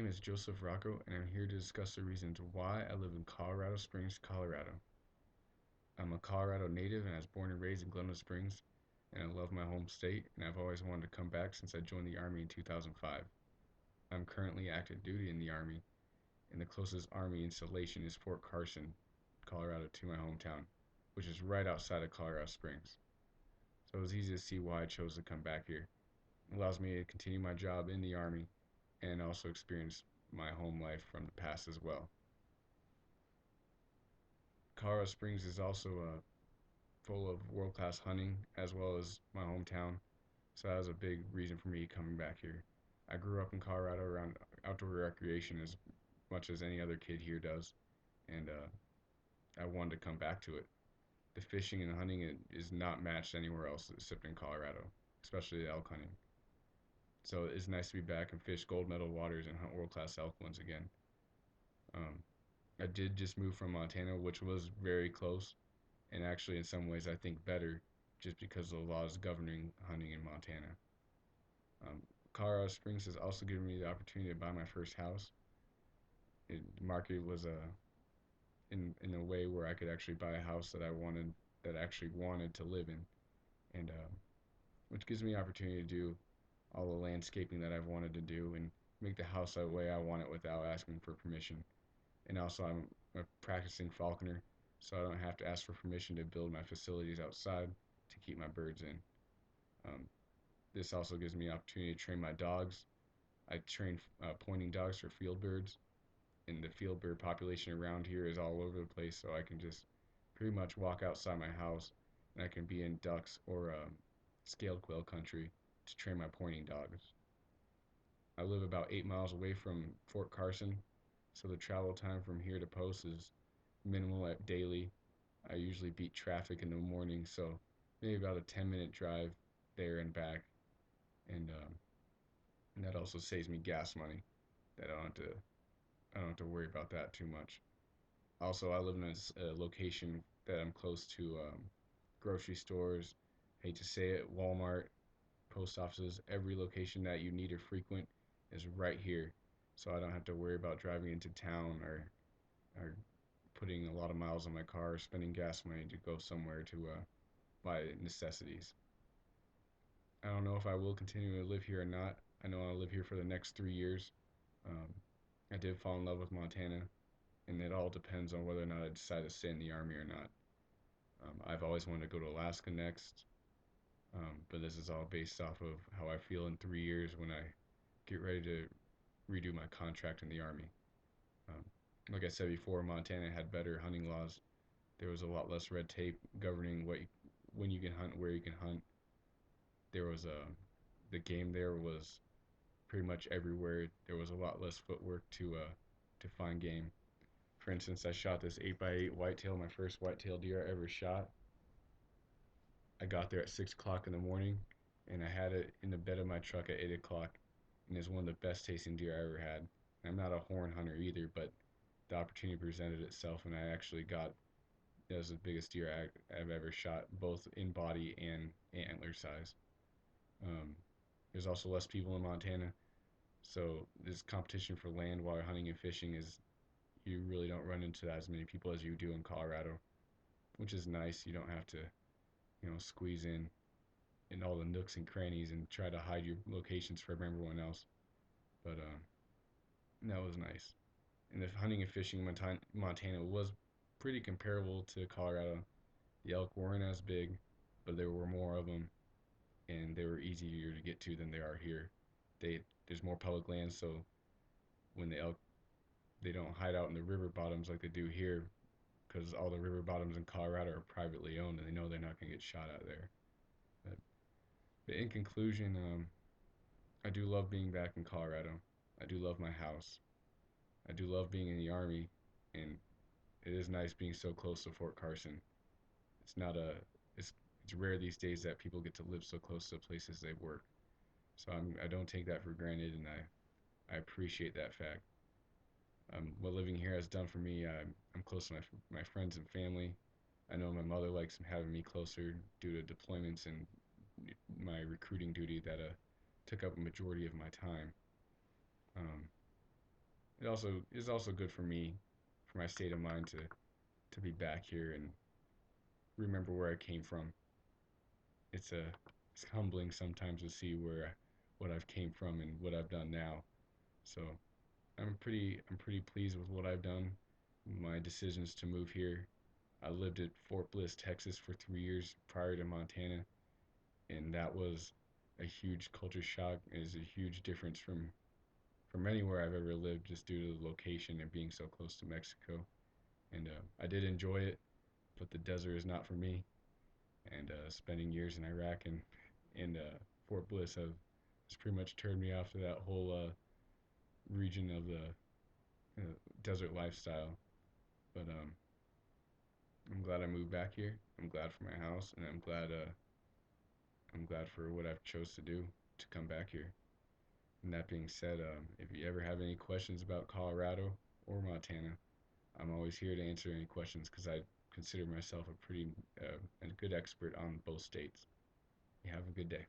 name is Joseph Rocco, and I'm here to discuss the reasons why I live in Colorado Springs, Colorado. I'm a Colorado native and I was born and raised in Glenwood Springs, and I love my home state, and I've always wanted to come back since I joined the Army in 2005. I'm currently active duty in the Army, and the closest Army installation is Fort Carson, Colorado, to my hometown, which is right outside of Colorado Springs. So it was easy to see why I chose to come back here. It allows me to continue my job in the Army and also experience my home life from the past as well. Colorado Springs is also full of world-class hunting as well as my hometown, so that was a big reason for me coming back here. I grew up in Colorado around outdoor recreation as much as any other kid here does, and I wanted to come back to it. The fishing and hunting is not matched anywhere else except in Colorado, especially the elk hunting. So it's nice to be back and fish gold medal waters and hunt world-class elk once again. Um, I did just move from Montana, which was very close, and actually in some ways I think better, just because of the laws governing hunting in Montana. Um, Colorado Springs has also given me the opportunity to buy my first house. The market was in a way where I could actually buy a house that I actually wanted to live in, and which gives me the opportunity to do all the landscaping that I've wanted to do and make the house the way I want it without asking for permission. And also, I'm a practicing falconer, so I don't have to ask for permission to build my facilities outside to keep my birds in. Um, this also gives me the opportunity to train my dogs. I train pointing dogs for field birds, and the field bird population around here is all over the place, so I can just pretty much walk outside my house and I can be in ducks or scaled quail country to train my pointing dogs. I live about 8 miles away from Fort Carson, so the travel time from here to post is minimal at daily. I usually beat traffic in the morning, so maybe about a 10-minute drive there and back, and that also saves me gas money. That I don't have to worry about that too much. Also, I live in a location that I'm close to grocery stores. Hate to say it, Walmart, post offices, every location that you need or frequent is right here. So I don't have to worry about driving into town or putting a lot of miles on my car or spending gas money to go somewhere to buy necessities. I don't know if I will continue to live here or not. I know I'll live here for the next 3 years. Um, I did fall in love with Montana, and it all depends on whether or not I decide to stay in the Army or not. I've always wanted to go to Alaska next, but this is all based off of how I feel in 3 years when I get ready to redo my contract in the Army. Um, like I said before, Montana had better hunting laws. There was a lot less red tape governing when you can hunt, where you can hunt. There was the game there was pretty much everywhere. There was a lot less footwork to find game. For instance, I shot this 8x8 whitetail, my first whitetail deer I ever shot. I got there at 6 o'clock in the morning, and I had it in the bed of my truck at 8 o'clock, and it's one of the best tasting deer I ever had. And I'm not a horn hunter either, but the opportunity presented itself, and I actually got that was the biggest deer I've ever shot, both in body and antler size. Um, there's also less people in Montana, so this competition for land while hunting and fishing is you really don't run into as many people as you do in Colorado, which is nice. You don't have to, squeeze in all the nooks and crannies and try to hide your locations from everyone else. But that was nice. And the hunting and fishing in Montana was pretty comparable to Colorado. The elk weren't as big, but there were more of them, and they were easier to get to than they are here. There's more public land, so when the elk they don't hide out in the river bottoms like they do here, because all the river bottoms in Colorado are privately owned, and they know they're not going to get shot out there. But in conclusion, I do love being back in Colorado. I do love my house. I do love being in the Army, and it is nice being so close to Fort Carson. It's not a it's it's rare these days that people get to live so close to places they work. So I don't take that for granted, and I appreciate that fact. What living here has done for me, I'm close to my friends and family. I know my mother likes having me closer due to deployments and my recruiting duty that took up a majority of my time. Um, it also is also good for me, for my state of mind to be back here and remember where I came from. It's a it's humbling sometimes to see what I've came from and what I've done now. So I'm pretty pleased with what I've done. My decisions to move here. I lived at Fort Bliss, Texas for 3 years prior to Montana, and that was a huge culture shock. It is a huge difference from anywhere I've ever lived, just due to the location and being so close to Mexico. And I did enjoy it, but the desert is not for me. And spending years in Iraq and Fort Bliss has pretty much turned me off to that whole region of the desert lifestyle. But I'm glad I moved back here. I'm glad for my house, and I'm glad for what I've chose to do to come back here. And that being said, if you ever have any questions about Colorado or Montana, I'm always here to answer any questions because I consider myself a pretty a good expert on both states. You have a good day.